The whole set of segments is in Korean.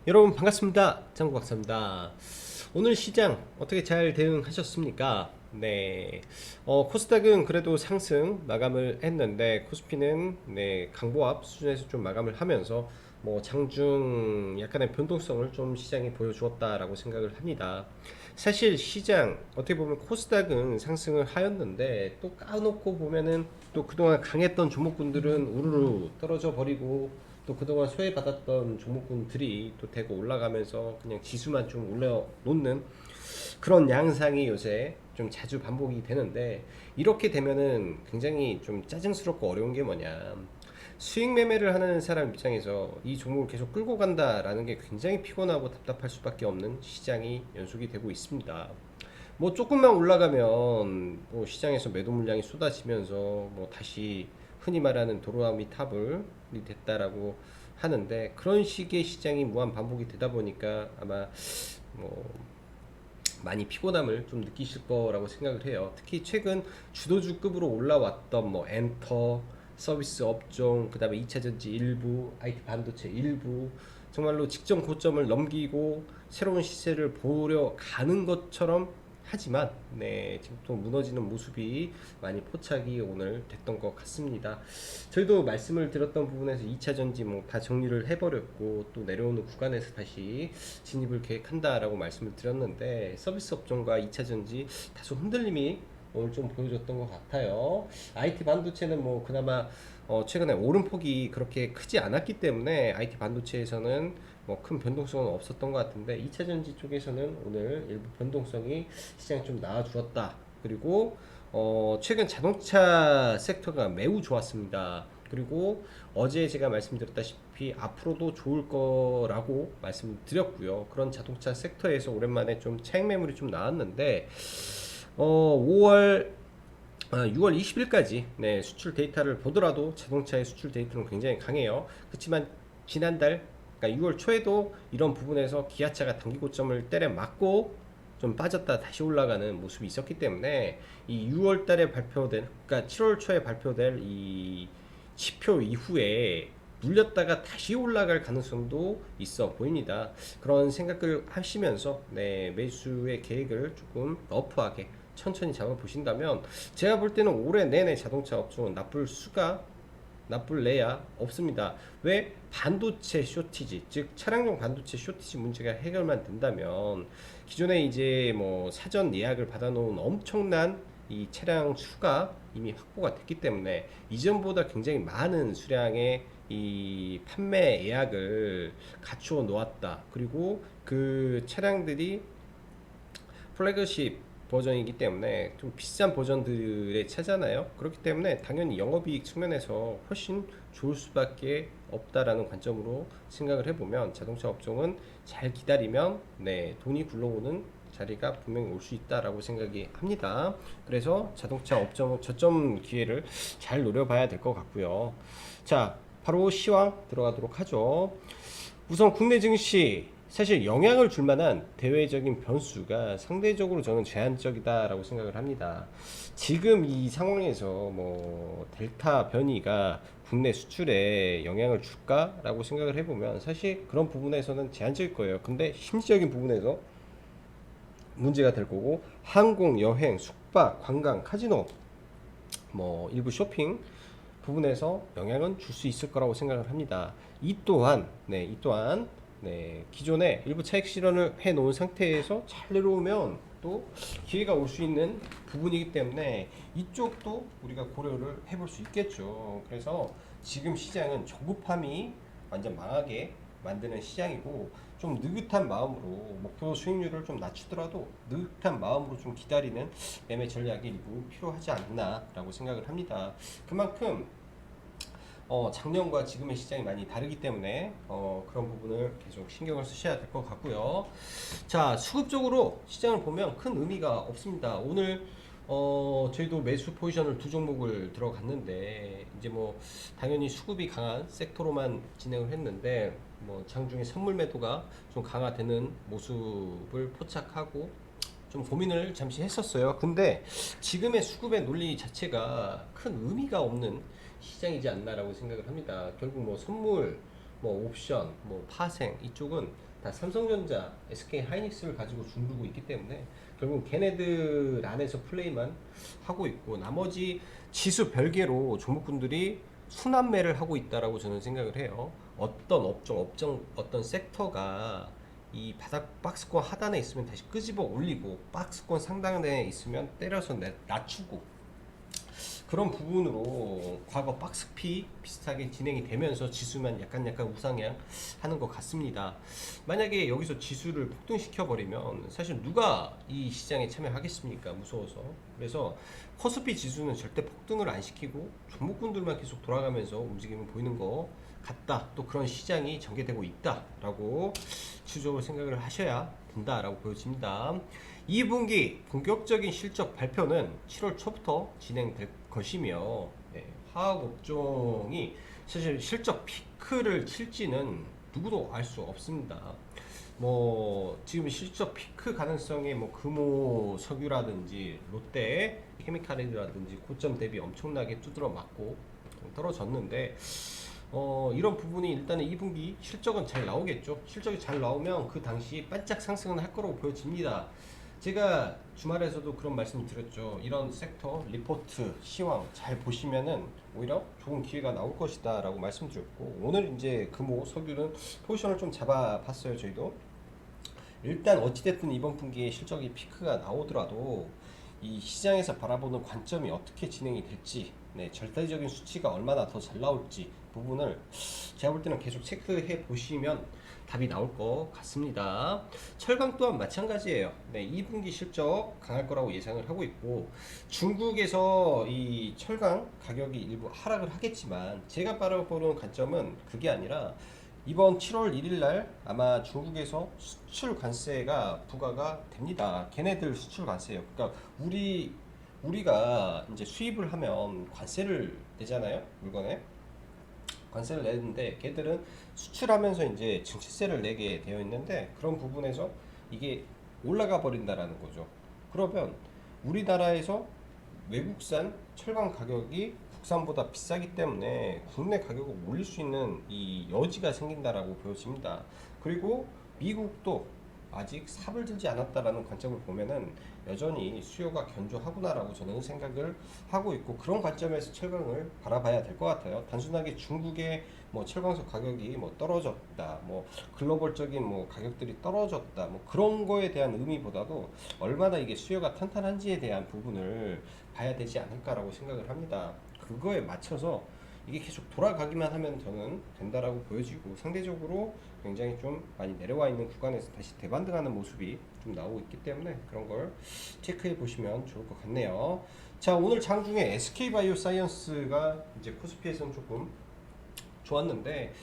여러분 반갑습니다. 장구박사입니다. 오늘 시장 어떻게 잘 대응하셨습니까? 네, 코스닥은 그래도 상승 마감을 했는데 코스피는 강보합 수준에서 좀 마감을 하면서 뭐 장중 약간의 변동성을 좀 시장이 보여주었다라고 생각을 합니다. 사실 시장 어떻게 보면 코스닥은 상승을 하였는데 또 까놓고 보면은 또 그동안 강했던 종목군들은 우르르 떨어져 버리고 또 그동안 소외받았던 종목군들이 또 대거 올라가면서 그냥 지수만 좀 올려놓는 그런 양상이 요새 좀 자주 반복이 되는데, 이렇게 되면은 굉장히 좀 짜증스럽고 어려운 게 뭐냐, 수익 매매를 하는 사람 입장에서 이 종목을 계속 끌고 간다라는 게 굉장히 피곤하고 답답할 수밖에 없는 시장이 연속이 되고 있습니다. 뭐 조금만 올라가면 뭐 시장에서 매도 물량이 쏟아지면서 뭐 다시 흔히 말하는 도로아미 탑을이 됐다라고 하는데, 그런 식의 시장이 무한 반복이 되다 보니까 아마 뭐 많이 피곤함을 좀 느끼실 거라고 생각을 해요. 특히 최근 주도주급으로 올라왔던 뭐 엔터, 서비스 업종, 그 다음에 2차전지 일부, IT 반도체 일부, 정말로 직전 고점을 넘기고 새로운 시세를 보려 가는 것처럼 하지만 지금 또 무너지는 모습이 많이 포착이 오늘 됐던 것 같습니다. 저희도 말씀을 드렸던 부분에서 2차전지 뭐 다 정리를 해버렸고 또 내려오는 구간에서 다시 진입을 계획한다라고 말씀을 드렸는데, 서비스 업종과 2차전지 다소 흔들림이 오늘 좀 보여줬던 것 같아요. IT 반도체는 뭐 그나마 최근에 오름폭이 그렇게 크지 않았기 때문에 IT 반도체에서는 뭐 큰 변동성은 없었던 것 같은데, 2차전지 쪽에서는 오늘 일부 변동성이 시장에 좀 나와주었다. 그리고 최근 자동차 섹터가 매우 좋았습니다. 그리고 어제 제가 말씀드렸다시피 앞으로도 좋을 거라고 말씀드렸고요. 그런 자동차 섹터에서 오랜만에 좀 차익 매물이 좀 나왔는데 6월 20일까지 수출 데이터를 보더라도 자동차의 수출 데이터는 굉장히 강해요. 그렇지만 지난달, 그러니까 6월 초에도 이런 부분에서 기아차가 단기 고점을 때려 맞고 좀 빠졌다 다시 올라가는 모습이 있었기 때문에 이 6월 달에 발표된, 그러니까 7월 초에 발표될 이 지표 이후에 눌렸다가 다시 올라갈 가능성도 있어 보입니다. 그런 생각을 하시면서 매수의 계획을 조금 러프하게 천천히 잡아보신다면, 제가 볼 때는 올해 내내 자동차 업종은 나쁠래야 없습니다. 왜? 반도체 쇼티지, 즉 차량용 반도체 쇼티지 문제가 해결만 된다면 기존에 이제 뭐 사전 예약을 받아놓은 엄청난 이 차량 수가 이미 확보가 됐기 때문에 이전보다 굉장히 많은 수량의 이 판매 예약을 갖추어 놓았다. 그리고 그 차량들이 플래그십 버전이기 때문에 좀 비싼 버전들에 차잖아요. 그렇기 때문에 당연히 영업이익 측면에서 훨씬 좋을 수밖에 없다라는 관점으로 생각을 해보면, 자동차 업종은 잘 기다리면 돈이 굴러오는 자리가 분명히 올 수 있다라고 생각이 합니다. 그래서 자동차 업종 저점 기회를 잘 노려봐야 될 것 같고요. 자, 바로 시황 들어가도록 하죠. 우선 국내 증시, 사실 영향을 줄 만한 대외적인 변수가 상대적으로 저는 제한적이다라고 생각을 합니다. 지금 이 상황에서 뭐 델타 변이가 국내 수출에 영향을 줄까라고 생각을 해보면 사실 그런 부분에서는 제한적일 거예요. 근데 심리적인 부분에서 문제가 될 거고, 항공, 여행, 숙박, 관광, 카지노, 뭐 일부 쇼핑 부분에서 영향은 줄 수 있을 거라고 생각을 합니다. 이 또한 기존에 일부 차익 실현을 해 놓은 상태에서 잘 내려오면 또 기회가 올 수 있는 부분이기 때문에 이쪽도 우리가 고려를 해볼 수 있겠죠. 그래서 지금 시장은 조급함이 완전 망하게 만드는 시장이고, 좀 느긋한 마음으로 목표 수익률을 좀 낮추더라도 느긋한 마음으로 좀 기다리는 매매 전략이 일부 필요하지 않나라고 생각을 합니다. 그만큼 작년과 지금의 시장이 많이 다르기 때문에 그런 부분을 계속 신경을 쓰셔야 될 것 같고요. 자, 수급적으로 시장을 보면 큰 의미가 없습니다. 오늘 저희도 매수 포지션을 두 종목을 들어갔는데, 이제 뭐 당연히 수급이 강한 섹터로만 진행을 했는데 뭐 장중에 선물 매도가 좀 강화되는 모습을 포착하고 좀 고민을 잠시 했었어요. 근데 지금의 수급의 논리 자체가 큰 의미가 없는 시장이지 않나라고 생각을 합니다. 결국 뭐 선물, 뭐 옵션, 뭐 파생, 이쪽은 다 삼성전자, SK 하이닉스를 가지고 중두고 있기 때문에 결국 걔네들 안에서 플레이만 하고 있고 나머지 지수 별개로 종목군들이 순환매를 하고 있다라고 저는 생각을 해요. 어떤 업종, 어떤 섹터가 이 바닥 박스권 하단에 있으면 다시 끄집어 올리고 박스권 상단에 있으면 때려서 낮추고 그런 부분으로 과거 박스피 비슷하게 진행이 되면서 지수만 약간 우상향 하는 것 같습니다. 만약에 여기서 지수를 폭등시켜 버리면 사실 누가 이 시장에 참여하겠습니까? 무서워서. 그래서 코스피 지수는 절대 폭등을 안 시키고 종목군들만 계속 돌아가면서 움직임을 보이는 것 같다. 또 그런 시장이 전개되고 있다라고 추적을 생각을 하셔야 된다라고 보여집니다. 2분기 본격적인 실적 발표는 7월 초부터 진행될 것이며 화학 업종이 사실 실적 피크를 칠지는 누구도 알 수 없습니다. 뭐 지금 실적 피크 가능성에 뭐 금호 석유라든지 롯데 케미칼이라든지 고점 대비 엄청나게 두드러 맞고 떨어졌는데 이런 부분이 일단은 2분기 실적은 잘 나오겠죠. 실적이 잘 나오면 그 당시 반짝 상승은 할 거라고 보여집니다. 제가 주말에서도 그런 말씀 드렸죠. 이런 섹터 리포트 시황 잘 보시면은 오히려 좋은 기회가 나올 것이다 라고 말씀드렸고 오늘 이제 금호 석유는 포지션을 좀 잡아봤어요. 저희도 일단 어찌됐든 이번 분기에 실적이 피크가 나오더라도 이 시장에서 바라보는 관점이 어떻게 진행이 될지 절대적인 수치가 얼마나 더 잘 나올지 부분을 제가 볼 때는 계속 체크해 보시면 답이 나올 것 같습니다. 철강 또한 마찬가지예요. 2분기 실적 강할 거라고 예상을 하고 있고 중국에서 이 철강 가격이 일부 하락을 하겠지만 제가 바라보는 관점은 그게 아니라 이번 7월 1일 날 아마 중국에서 수출 관세가 부과가 됩니다. 걔네들 수출 관세예요. 그러니까 우리가 이제 수입을 하면 관세를 내잖아요. 물건에 관세를 내는데 걔들은 수출하면서 이제 증시세를 내게 되어 있는데 그런 부분에서 이게 올라가 버린다라는 거죠. 그러면 우리나라에서 외국산 철강 가격이 국산보다 비싸기 때문에 국내 가격을 올릴 수 있는 이 여지가 생긴다라고 보여집니다. 그리고 미국도 아직 삽을 들지 않았다라는 관점을 보면은 여전히 수요가 견조하구나라고 저는 생각을 하고 있고 그런 관점에서 철강을 바라봐야 될 것 같아요. 단순하게 중국의 뭐 철강소 가격이 뭐 떨어졌다, 뭐 글로벌적인 뭐 가격들이 떨어졌다, 뭐 그런 거에 대한 의미보다도 얼마나 이게 수요가 탄탄한지에 대한 부분을 봐야 되지 않을까라고 생각을 합니다. 그거에 맞춰서 이게 계속 돌아가기만 하면 저는 된다라고 보여지고 상대적으로 굉장히 좀 많이 내려와 있는 구간에서 다시 대반등하는 모습이 좀 나오고 있기 때문에 그런 걸 체크해 보시면 좋을 것 같네요. 자, 오늘 장 중에 SK바이오사이언스가 이제 코스피에서는 조금 좋았는데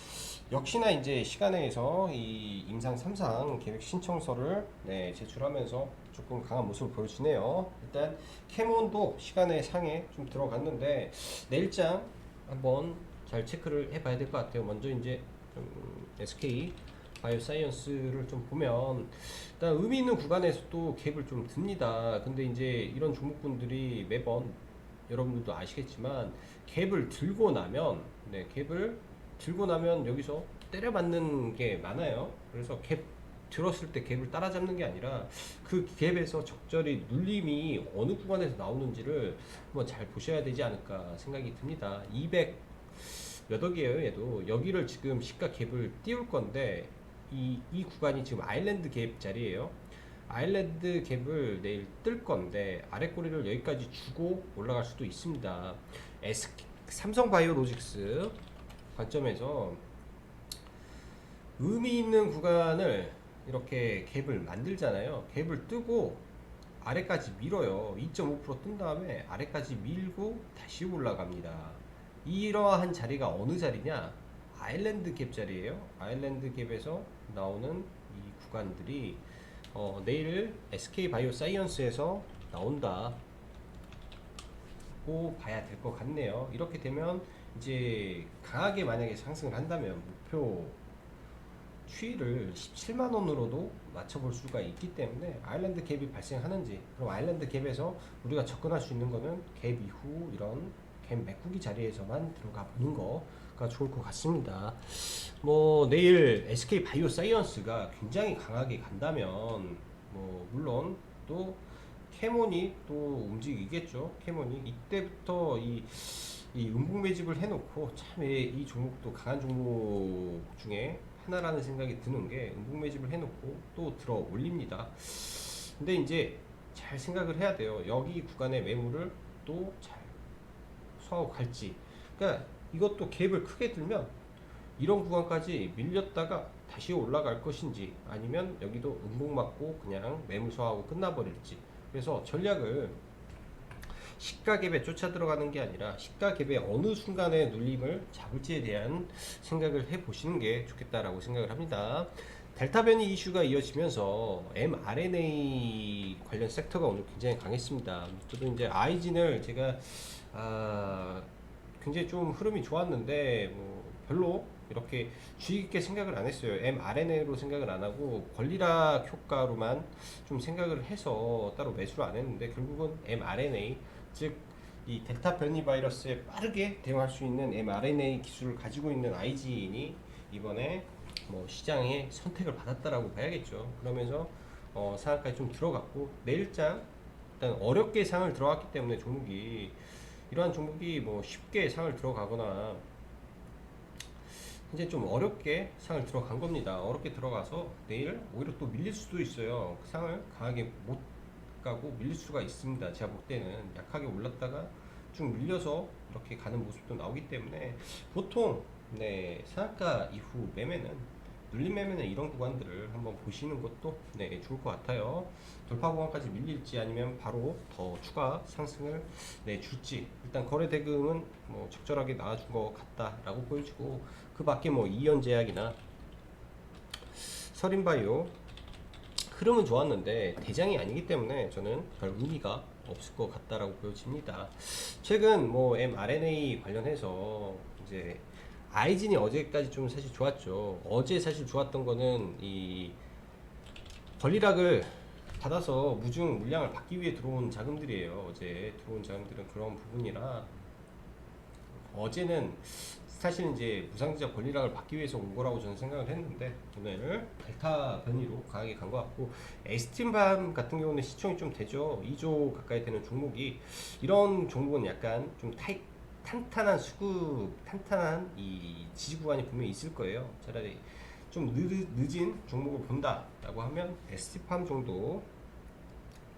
역시나 이제 시간에서 이 임상 3상 계획 신청서를 제출하면서 조금 강한 모습을 보여주네요. 일단 캐몬도 시간의 상에 좀 들어갔는데 내일장 한번 잘 체크를 해봐야 될 것 같아요. 먼저 이제 SK 바이오사이언스를 좀 보면 일단 의미 있는 구간에서 또 갭을 좀 듭니다. 근데 이제 이런 종목군들이 매번 여러분들도 아시겠지만 갭을 들고 나면 갭을 들고 나면 여기서 때려맞는 게 많아요. 그래서 갭 들었을 때 갭을 따라잡는 게 아니라 그 갭에서 적절히 눌림이 어느 구간에서 나오는지를 한번 잘 보셔야 되지 않을까 생각이 듭니다. 200 몇 억이에요. 얘도 여기를 지금 시가 갭을 띄울 건데 이 구간이 지금 아일랜드 갭 자리예요. 아일랜드 갭을 내일 뜰 건데 아래 꼬리를 여기까지 주고 올라갈 수도 있습니다. 삼성바이오로직스 관점에서 의미 있는 구간을 이렇게 갭을 만들잖아요. 갭을 뜨고 아래까지 밀어요. 2.5%뜬 다음에 아래까지 밀고 다시 올라갑니다. 이러한 자리가 어느 자리냐? 아일랜드 갭 자리예요. 아일랜드 갭에서 나오는 이 구간들이 내일 SK 바이오사이언스에서 나온다. 고 봐야 될 것 같네요. 이렇게 되면 이제 강하게 만약에 상승을 한다면 목표 추이를 17만 원으로도 맞춰볼 수가 있기 때문에 아일랜드 갭이 발생하는지 그럼 아일랜드 갭에서 우리가 접근할 수 있는 거는 갭 이후 이런 갭 메꾸기 자리에서만 들어가 보는 거 좋을 것 같습니다. 뭐 내일 SK 바이오사이언스가 굉장히 강하게 간다면 뭐 물론 또 캐몬이 또 움직이겠죠. 캐몬이 이때부터 이 음봉 매집을 해놓고 참 이 종목도 강한 종목 중에 하나라는 생각이 드는 게 음봉 매집을 해놓고 또 들어 올립니다. 근데 이제 잘 생각을 해야 돼요. 여기 구간의 매물을 또 잘 소화하고 갈지. 그러니까 이것도 갭을 크게 들면 이런 구간까지 밀렸다가 다시 올라갈 것인지 아니면 여기도 음봉 맞고 그냥 매물 소화하고 끝나버릴지. 그래서 전략을 시가갭에 쫓아 들어가는 게 아니라 시가갭의 어느 순간에 눌림을 잡을지에 대한 생각을 해 보시는 게 좋겠다라고 생각을 합니다. 델타 변이 이슈가 이어지면서 mRNA 관련 섹터가 오늘 굉장히 강했습니다. 저도 이제 아이진을 제가 굉장히 좀 흐름이 좋았는데 뭐 별로 이렇게 주의 깊게 생각을 안 했어요. mRNA로 생각을 안 하고 권리락 효과로만 좀 생각을 해서 따로 매수를 안 했는데 결국은 mRNA 즉 이 델타 변이 바이러스에 빠르게 대응할 수 있는 mRNA 기술을 가지고 있는 아이진이 이번에 뭐 시장에 선택을 받았다라고 봐야겠죠. 그러면서 상한가에 좀 들어갔고 내일장 일단 어렵게 상을 들어갔기 때문에 종목이 이러한 종목이 뭐 쉽게 상을 들어가거나 이제 좀 어렵게 상을 들어간 겁니다. 어렵게 들어가서 내일 오히려 또 밀릴 수도 있어요. 그 상을 강하게 못 가고 밀릴 수가 있습니다. 제가 볼 때는 약하게 올랐다가 쭉 밀려서 이렇게 가는 모습도 나오기 때문에 보통 네 상한가 이후 매매는 눌림 매매는 이런 구간들을 한번 보시는 것도 네 좋을 것 같아요. 돌파 구간까지 밀릴지 아니면 바로 더 추가 상승을 네 줄지 일단 거래 대금은 뭐 적절하게 나와준 것 같다라고 보여지고 그 밖에 뭐 이연제약이나 서린바이오 흐름은 좋았는데 대장이 아니기 때문에 저는 별 의미가 없을 것 같다라고 보여집니다. 최근 뭐 mRNA 관련해서 이제 아이진이 어제까지 좀 사실 좋았죠. 어제 사실 좋았던 거는 이 권리락을 받아서 무중 물량을 받기 위해 들어온 자금들이에요. 어제 들어온 자금들은 그런 부분이라 어제는 사실 이제 무상증자 권리락을 받기 위해서 온 거라고 저는 생각을 했는데 오늘 델타 변이로 강하게 간 것 같고 에스틴밤 같은 경우는 시총이 좀 되죠. 2조 가까이 되는 종목이 이런 종목은 약간 좀 탄탄한 수급, 탄탄한 이 지지 구간이 분명히 있을 거예요. 차라리 좀 늦은 종목을 본다라고 하면 에스티팜 정도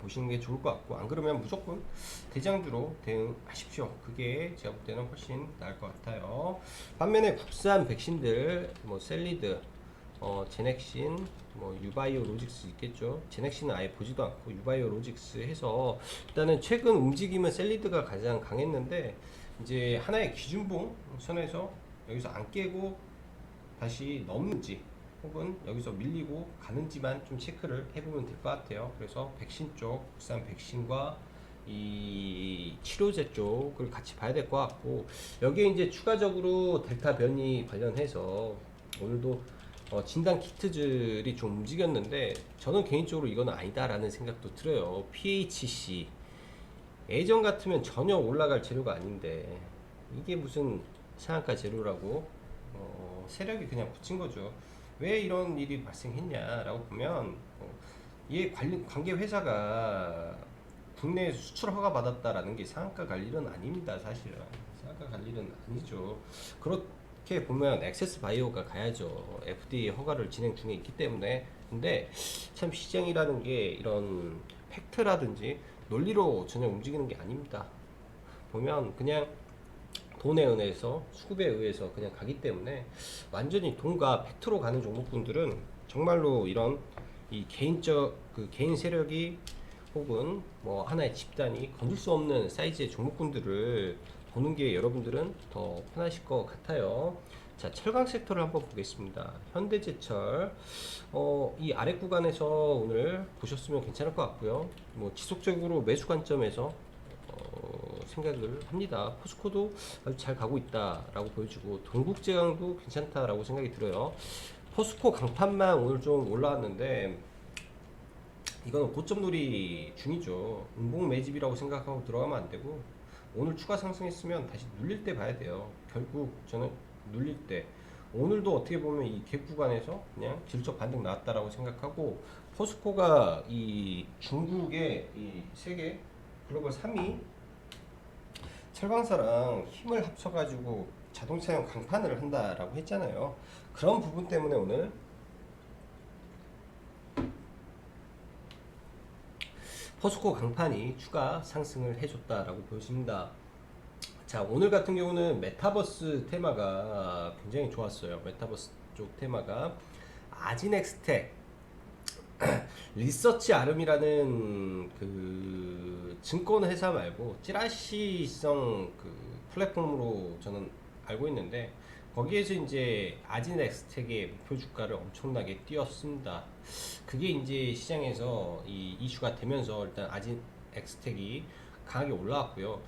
보시는 게 좋을 것 같고 안 그러면 무조건 대장주로 대응하십시오. 그게 제가 볼 때는 훨씬 나을 것 같아요. 반면에 국산 백신들 뭐 셀리드, 제넥신, 뭐 유바이오 로직스 있겠죠. 제넥신은 아예 보지도 않고 유바이오 로직스 해서 일단은 최근 움직임은 셀리드가 가장 강했는데 이제 하나의 기준봉 선에서 여기서 안 깨고 다시 넘는지 혹은 여기서 밀리고 가는지만 좀 체크를 해보면 될 것 같아요. 그래서 백신 쪽, 국산 백신과 이 치료제 쪽을 같이 봐야 될 것 같고 여기에 이제 추가적으로 델타 변이 관련해서 오늘도 진단 키트들이 좀 움직였는데 저는 개인적으로 이건 아니다라는 생각도 들어요. PHC 예전 같으면 전혀 올라갈 재료가 아닌데 이게 무슨 상한가 재료라고 세력이 그냥 붙인 거죠. 왜 이런 일이 발생했냐라고 보면 이 관계 회사가 국내에 수출 허가 받았다라는 게 상한가 갈 일은 아닙니다. 사실은 상한가 갈 일은 아니죠. 그렇게 보면 액세스 바이오가 가야죠. FDA 허가를 진행 중에 있기 때문에. 근데 참 시장이라는 게 이런 팩트라든지 논리로 전혀 움직이는 게 아닙니다. 보면 그냥 돈에 의해서 수급에 의해서 그냥 가기 때문에 완전히 돈과 팩트로 가는 종목군들은 정말로 이런 이 개인적 그 개인 세력이 혹은 뭐 하나의 집단이 건들 수 없는 사이즈의 종목군들을 보는 게 여러분들은 더 편하실 것 같아요. 자, 철강 섹터를 한번 보겠습니다. 현대제철 이 아래 구간에서 오늘 보셨으면 괜찮을 것 같고요. 뭐 지속적으로 매수 관점에서 생각을 합니다. 포스코도 아주 잘 가고 있다라고 보여주고 동국제강도 괜찮다라고 생각이 들어요. 포스코 강판만 오늘 좀 올라왔는데 이거는 고점 놀이 중이죠. 음봉 매집이라고 생각하고 들어가면 안 되고 오늘 추가 상승했으면 다시 눌릴 때 봐야 돼요. 결국 저는 눌릴 때 오늘도 어떻게 보면 이 갭 구간에서 그냥 질적 반등 나왔다라고 생각하고, 포스코가 이 중국의 이 세계 글로벌 3위 철강사랑 힘을 합쳐가지고 자동차용 강판을 한다라고 했잖아요. 그런 부분 때문에 오늘 포스코 강판이 추가 상승을 해줬다라고 보여집니다. 자, 오늘 같은 경우는 메타버스 테마가 굉장히 좋았어요. 메타버스 쪽 테마가 아지넥스텍 리서치 아름이라는 그 증권 회사 말고 찌라시성 그 플랫폼으로 저는 알고 있는데, 거기에서 이제 아지넥스텍의 목표 주가를 엄청나게 띄웠습니다. 그게 이제 시장에서 이 이슈가 되면서 일단 아지넥스텍이 강하게 올라왔고요.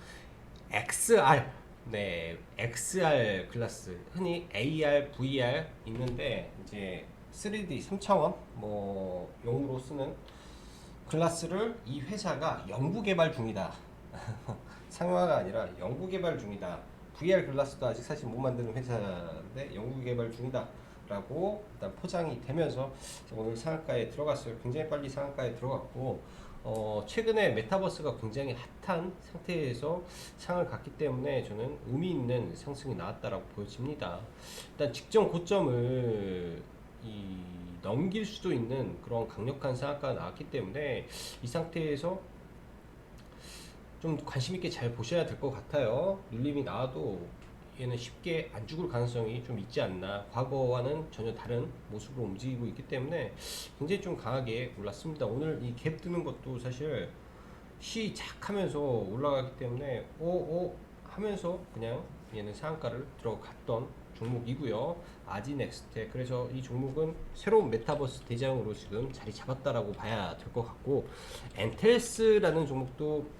XR, 네, XR 클래스, 흔히 AR, VR 있는데 이제 3D 3차원 뭐 용으로 쓰는 클래스를 이 회사가 연구 개발 중이다. 상용화가 아니라 연구 개발 중이다. VR 글라스도 아직 사실 못 만드는 회사인데 연구 개발 중이다 라고 일단 포장이 되면서 오늘 상한가에 들어갔어요. 굉장히 빨리 상한가에 들어갔고, 최근에 메타버스가 굉장히 핫한 상태에서 상을 갔기 때문에 저는 의미 있는 상승이 나왔다라고 보여집니다. 일단 직전 고점을 넘길 수도 있는 그런 강력한 상한가가 나왔기 때문에 이 상태에서 좀 관심 있게 잘 보셔야 될 것 같아요. 눌림이 나와도 얘는 쉽게 안 죽을 가능성이 좀 있지 않나. 과거와는 전혀 다른 모습으로 움직이고 있기 때문에 굉장히 좀 강하게 올랐습니다. 오늘 이 갭 뜨는 것도 사실 시작하면서 올라가기 때문에 오오 하면서 그냥 얘는 상한가를 들어갔던 종목이고요. 아지넥스텍. 그래서 이 종목은 새로운 메타버스 대장으로 지금 자리 잡았다라고 봐야 될 것 같고, 엔텔스라는 종목도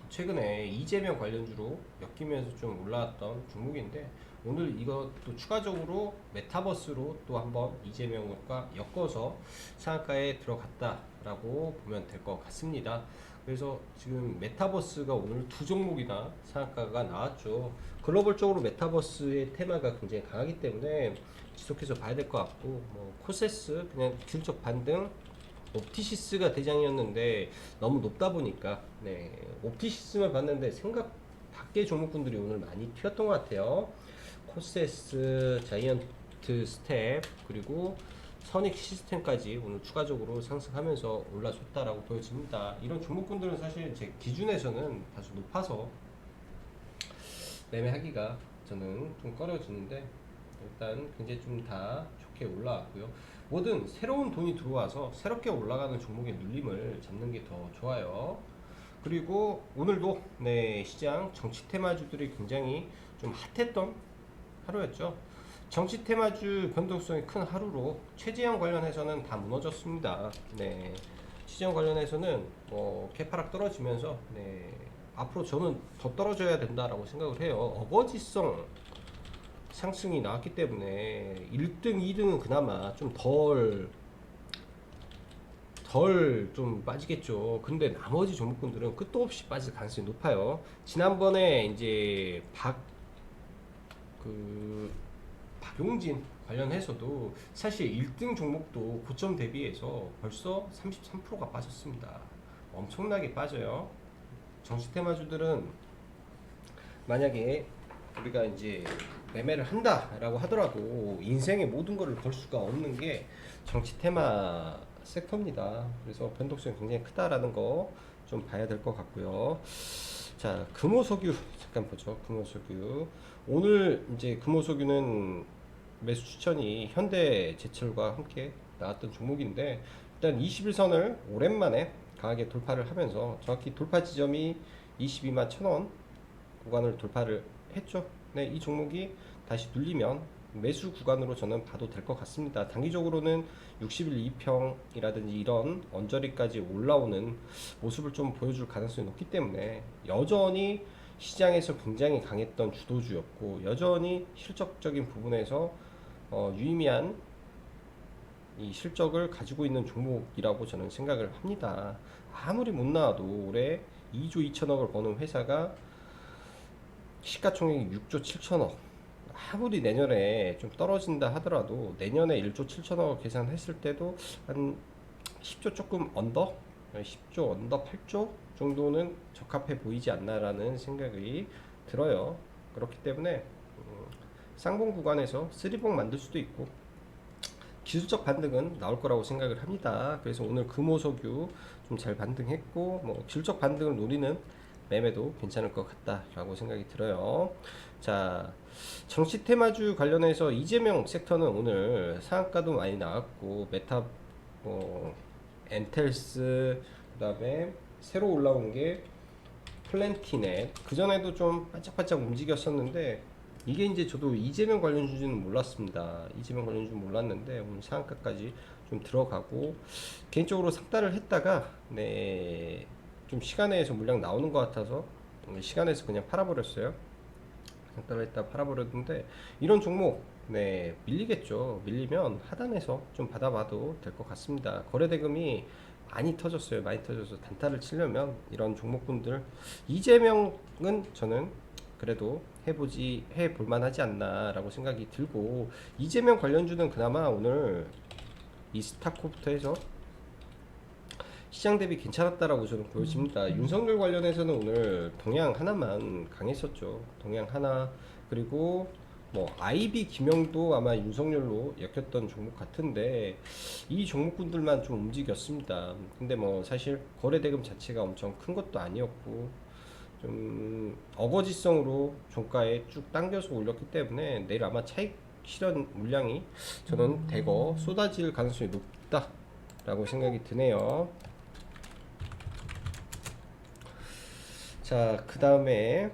최근에 이재명 관련주로 엮이면서 좀 올라왔던 종목인데, 오늘 이것도 추가적으로 메타버스로 또 한번 이재명과 엮어서 상한가에 들어갔다라고 보면 될 것 같습니다. 그래서 지금 메타버스가 오늘 두 종목이나 상한가가 나왔죠. 글로벌적으로 메타버스의 테마가 굉장히 강하기 때문에 지속해서 봐야 될 것 같고, 뭐 코세스 그냥 질적 반등, 옵티시스가 대장이었는데 너무 높다 보니까, 네, 옵티시스만 봤는데 생각 밖의 종목군들이 오늘 많이 튀었던 것 같아요. 코세스, 자이언트 스텝, 그리고 선익 시스템까지 오늘 추가적으로 상승하면서 올라줬다라고 보여집니다. 이런 종목군들은 사실 제 기준에서는 다소 높아서 매매하기가 저는 좀 꺼려지는데, 일단 굉장히 좀 다 좋게 올라왔고요. 뭐든 새로운 돈이 들어와서 새롭게 올라가는 종목의 눌림을 잡는 게 더 좋아요. 그리고 오늘도 네, 시장 정치 테마주들이 굉장히 좀 핫했던 하루였죠. 정치 테마주 변동성이 큰 하루로 최재형 관련해서는 다 무너졌습니다. 네, 최재형 관련해서는 뭐 개파락 떨어지면서, 네, 앞으로 저는 더 떨어져야 된다라고 생각을 해요. 어거지성 상승이 나왔기 때문에 1등, 2등은 그나마 좀 덜 좀 빠지겠죠. 근데 나머지 종목군들은 끝도 없이 빠질 가능성이 높아요. 지난번에 이제 박용진 관련해서도 사실 1등 종목도 고점 대비해서 벌써 33%가 빠졌습니다. 엄청나게 빠져요. 정치 테마주들은 만약에 우리가 이제 매매를 한다라고 하더라도 인생의 모든 것을 걸 수가 없는 게 정치 테마 섹터입니다. 그래서 변동성이 굉장히 크다라는 거 좀 봐야 될 것 같고요. 자, 금호석유 잠깐 보죠. 금호석유 오늘 이제 금호석유는 매수 추천이 현대제철과 함께 나왔던 종목인데, 일단 21선을 오랜만에 강하게 돌파를 하면서 정확히 돌파 지점이 22만 1,000원 구간을 돌파를 했죠. 네, 이 종목이 다시 눌리면 매수 구간으로 저는 봐도 될 것 같습니다. 단기적으로는 60일 2평이라든지 이런 언저리까지 올라오는 모습을 좀 보여줄 가능성이 높기 때문에 여전히 시장에서 굉장히 강했던 주도주였고, 여전히 실적적인 부분에서 유의미한 이 실적을 가지고 있는 종목이라고 저는 생각을 합니다. 아무리 못 나와도 올해 2조 2천억을 버는 회사가 시가총액이 6조 7천억, 아무리 내년에 좀 떨어진다 하더라도 내년에 1조 7천억 계산했을 때도 한 10조 조금 언더, 10조 언더 8조 정도는 적합해 보이지 않나라는 생각이 들어요. 그렇기 때문에 쌍봉 구간에서 쓰리봉 만들 수도 있고 기술적 반등은 나올 거라고 생각을 합니다. 그래서 오늘 금호석유 좀 잘 반등했고 뭐 기술적 반등을 노리는 매매도 괜찮을 것 같다라고 생각이 들어요. 자, 정치 테마주 관련해서 이재명 섹터는 오늘 상한가도 많이 나왔고 메타, 뭐 엔텔스, 그다음에 새로 올라온 게 플랜티넷, 그 전에도 좀 반짝반짝 움직였었는데 이게 이제 저도 이재명 관련주는 몰랐습니다. 이재명 관련주 몰랐는데 오늘 상한가까지 좀 들어가고 개인적으로 삭달을 했다가 좀 시간에서 물량 나오는 것 같아서 시간에서 그냥 팔아버렸어요. 삭달을 했다 팔아버렸는데 이런 종목 밀리겠죠. 밀리면 하단에서 좀 받아봐도 될 것 같습니다. 거래대금이 많이 터졌어요. 많이 터져서 단타를 치려면 이런 종목군들 이재명은 저는 그래도 해볼 만하지 않나라고 생각이 들고 이재명 관련주는 그나마 오늘 이 스타코부터 해서 시장 대비 괜찮았다라고 저는 보여집니다. 윤석열 관련해서는 오늘 동양 하나만 강했었죠. 동양 하나, 그리고 뭐 IB 김영도 아마 윤석열로 엮였던 종목 같은데 이 종목군들만 좀 움직였습니다. 근데 뭐 사실 거래 대금 자체가 엄청 큰 것도 아니었고 좀 어거지성으로 종가에 쭉 당겨서 올렸기 때문에 내일 아마 차익 실현 물량이 저는 대거 쏟아질 가능성이 높다라고 생각이 드네요. 자, 그 다음에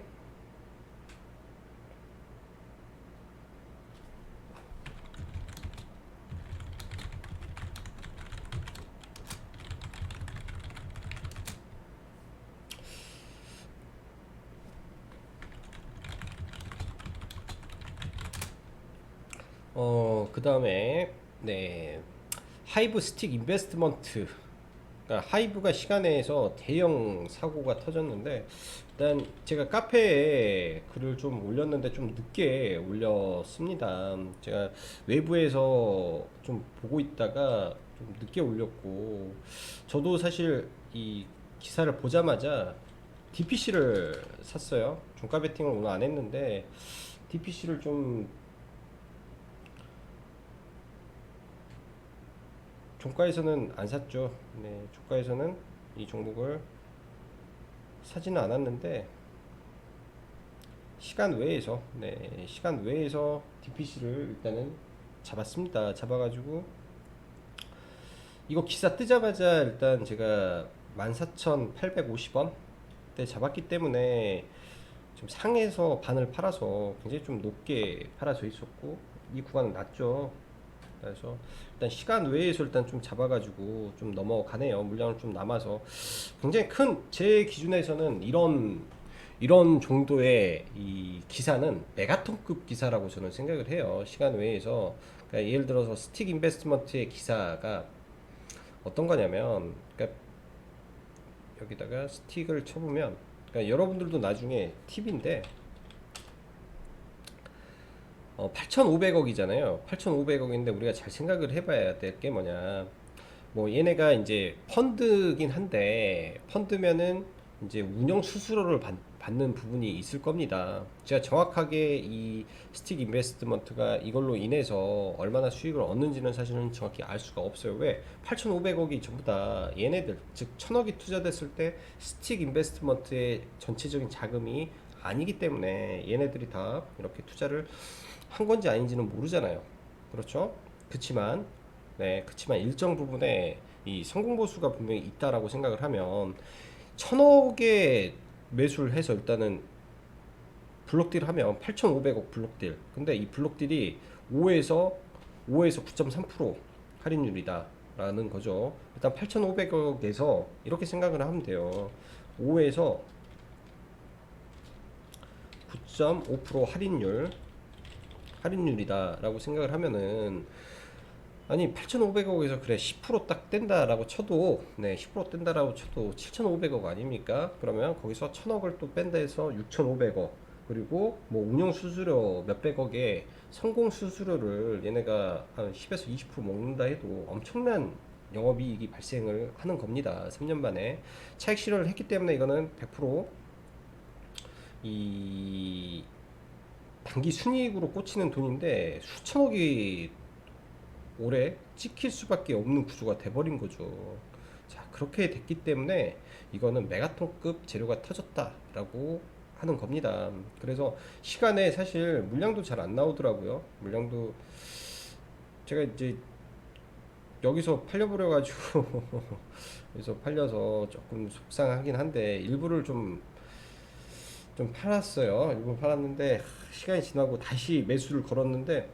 그 다음에 하이브 스틱 인베스트먼트, 그러니까 하이브가 시간에서 대형 사고가 터졌는데 일단 제가 카페에 글을 좀 올렸는데 좀 늦게 올렸습니다. 제가 외부에서 좀 보고 있다가 좀 늦게 올렸고 저도 사실 이 기사를 보자마자 DPC를 샀어요. 종가 베팅을 오늘 안 했는데 DPC를 좀 종가에서는 안 샀죠. 종가에서는 이 종목을 사지는 않았는데 시간 외에서 DPC를 일단은 잡았습니다. 잡아가지고 이거 기사 뜨자마자 일단 제가 14,850원 때 잡았기 때문에 좀 상에서 반을 팔아서 굉장히 좀 높게 팔아져 있었고 이 구간은 낮죠. 그래서 일단 시간 외에서 일단 좀 잡아가지고 좀 넘어가네요. 물량을 좀 남아서 굉장히 큰, 제 기준에서는 이런 정도의 이 기사는 메가톤급 기사라고 저는 생각을 해요. 시간 외에서. 그러니까 예를 들어서 스틱 인베스트먼트의 기사가 어떤 거냐면, 그러니까 여기다가 스틱을 쳐보면, 그러니까 여러분들도 나중에 팁인데 8,500억이잖아요. 8,500억인데 우리가 잘 생각을 해봐야 될 게 뭐냐. 뭐 얘네가 이제 펀드긴 한데 펀드면은 이제 운영 수수료를 받는 부분이 있을 겁니다. 제가 정확하게 이 스틱 인베스트먼트가 이걸로 인해서 얼마나 수익을 얻는지는 사실은 정확히 알 수가 없어요. 왜? 8,500억이 전부 다 얘네들, 즉 1,000억이 투자됐을 때 스틱 인베스트먼트의 전체적인 자금이 아니기 때문에 얘네들이 다 이렇게 투자를 한 건지 아닌지는 모르잖아요. 그렇죠? 그치만 일정 부분에 이 성공 보수가 분명히 있다라고 생각을 하면 1,000억에 매수를 해서 일단은 블록딜 하면 8,500억 블록딜. 근데 이 블록딜이 5에서 9.3% 할인율이다 라는 거죠. 일단 8,500억에서 이렇게 생각을 하면 돼요. 5에서 9.5% 할인율이다 라고 생각을 하면은, 아니 8,500억에서 그래 10%딱 뗀다라고 쳐도 10% 뗀다라고 쳐도 7,500억 아닙니까? 그러면 거기서 1,000억을 또 뺀다 해서 6,500억, 그리고 뭐 운영 수수료 몇백억에 성공 수수료를 얘네가 한 10에서 20% 먹는다 해도 엄청난 영업이익이 발생을 하는 겁니다. 3년 만에 차익 실현을 했기 때문에 이거는 100%이 단기 순이익으로 꽂히는 돈인데 수천억이 올해 찍힐 수밖에 없는 구조가 돼버린 거죠. 자, 그렇게 됐기 때문에 이거는 메가톤급 재료가 터졌다라고 하는 겁니다. 그래서 시간에 사실 물량도 잘 안 나오더라고요. 물량도 제가 이제 여기서 팔려버려가지고 여기서 팔려서 조금 속상하긴 한데 일부를 좀 팔았어요. 일부 팔았는데 시간이 지나고 다시 매수를 걸었는데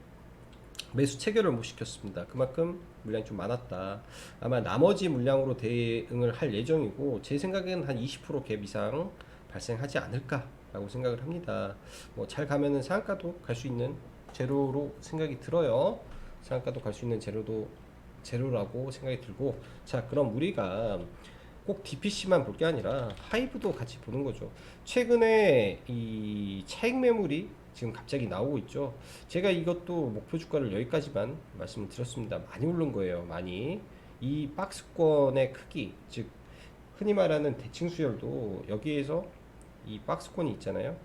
매수 체결을 못 시켰습니다. 그만큼 물량이 좀 많았다. 아마 나머지 물량으로 대응을 할 예정이고 제 생각에는 한 20%갭 이상 발생하지 않을까라고 생각을 합니다. 뭐 잘 가면은 상한가도 갈 수 있는 재료로 생각이 들어요. 상한가도 갈 수 있는 재료라고 생각이 들고, 자, 그럼 우리가 꼭 DPC만 볼 게 아니라 하이브도 같이 보는 거죠. 최근에 이 차익 매물이 지금 갑자기 나오고 있죠. 제가 이것도 목표 주가를 여기까지만 말씀을 드렸습니다. 많이 오른 거예요. 많이. 이 박스권의 크기, 즉 흔히 말하는 대칭 수열도 여기에서 이 박스권이 있잖아요.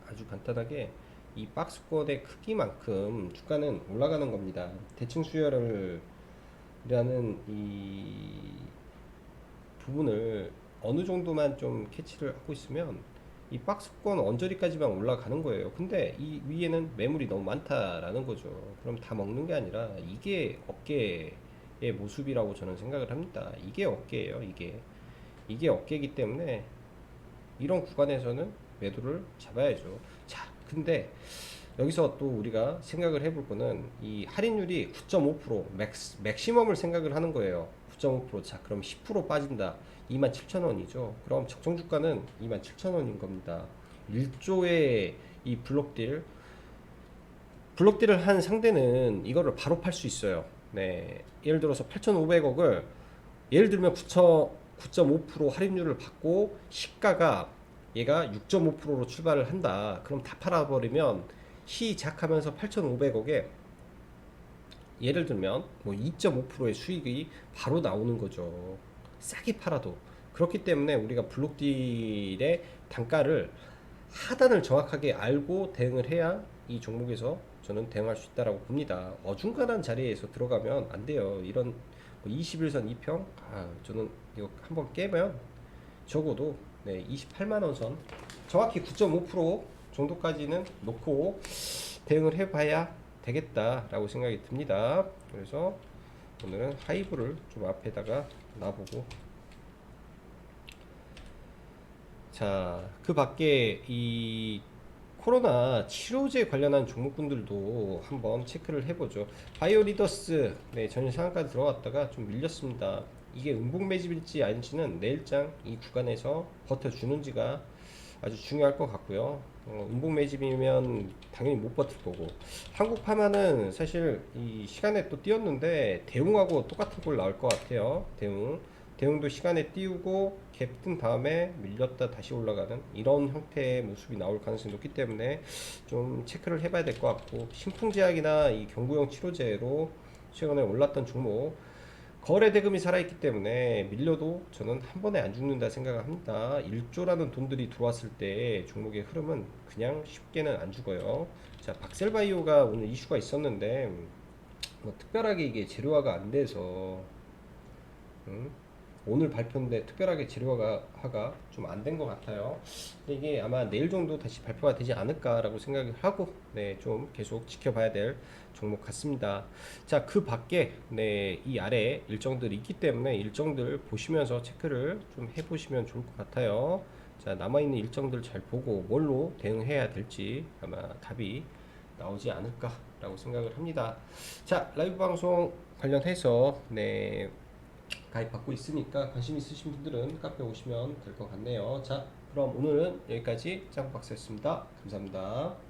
아주 간단하게 이 박스권의 크기만큼 주가는 올라가는 겁니다. 대칭 수열을 라는 이 부분을 어느 정도만 좀 캐치를 하고 있으면 이 박스권 언저리까지만 올라가는 거예요. 근데 이 위에는 매물이 너무 많다라는 거죠. 그럼 다 먹는 게 아니라 이게 어깨의 모습이라고 저는 생각을 합니다. 이게 어깨예요. 이게 어깨이기 때문에 이런 구간에서는 매도를 잡아야죠. 자, 근데 여기서 또 우리가 생각을 해볼 거는 이 할인율이 9.5% 맥시멈을 생각을 하는 거예요. 9.5%. 자, 그럼 10% 빠진다. 27,000원이죠. 그럼 적정 주가는 27,000원인 겁니다. 1조의 이 블록딜을 한 상대는 이거를 바로 팔 수 있어요. 네. 예를 들어서 8,500억을 예를 들면 9.5% 할인율을 받고 시가가 얘가 6.5%로 출발을 한다. 그럼 다 팔아버리면 시작하면서 8,500억에 예를 들면 뭐 2.5%의 수익이 바로 나오는 거죠. 싸게 팔아도. 그렇기 때문에 우리가 블록딜의 단가를 하단을 정확하게 알고 대응을 해야 이 종목에서 저는 대응할 수 있다라고 봅니다. 어중간한 자리에서 들어가면 안 돼요. 이런 뭐 21선 2평, 저는 이거 한번 깨면 적어도 네, 28만 원 선, 정확히 9.5% 정도까지는 놓고 대응을 해봐야 되겠다라고 생각이 듭니다. 그래서 오늘은 하이브를 좀 앞에다가 놔보고, 자, 그 밖에 이 코로나 치료제 관련한 종목군들도 한번 체크를 해보죠. 바이오리더스, 네, 전일 상한가 들어갔다가 좀 밀렸습니다. 이게 음봉 매집일지 아닌지는 내일장 이 구간에서 버텨주는지가 아주 중요할 것 같고요. 음봉 매집이면 당연히 못 버틸 거고, 한국파마는 사실 이 시간에 또 띄었는데 대웅하고 똑같은 꼴 나올 것 같아요. 대웅도 시간에 띄우고 갭 뜬 다음에 밀렸다 다시 올라가는 이런 형태의 모습이 나올 가능성이 높기 때문에 좀 체크를 해봐야 될 것 같고, 신풍제약이나 이 경구용 치료제로 최근에 올랐던 종목 거래 대금이 살아있기 때문에 밀려도 저는 한 번에 안 죽는다 생각을 합니다. 1조라는 돈들이 들어왔을 때 종목의 흐름은 그냥 쉽게는 안 죽어요. 자, 박셀바이오가 오늘 이슈가 있었는데 뭐 특별하게 이게 재료화가 안 돼서 오늘 발표인데 특별하게 재료화가 좀 안 된 것 같아요. 근데 이게 아마 내일 정도 다시 발표가 되지 않을까라고 생각을 하고, 네, 좀 계속 지켜봐야 될 종목 같습니다. 자, 그 밖에 네, 이 아래 일정들이 있기 때문에 일정들 보시면서 체크를 좀 해보시면 좋을 것 같아요. 자, 남아있는 일정들 잘 보고 뭘로 대응해야 될지 아마 답이 나오지 않을까라고 생각을 합니다. 자, 라이브 방송 관련해서 네, 가입 받고 있으니까 관심 있으신 분들은 카페 오시면 될 것 같네요. 자, 그럼 오늘은 여기까지 짱박스였습니다. 감사합니다.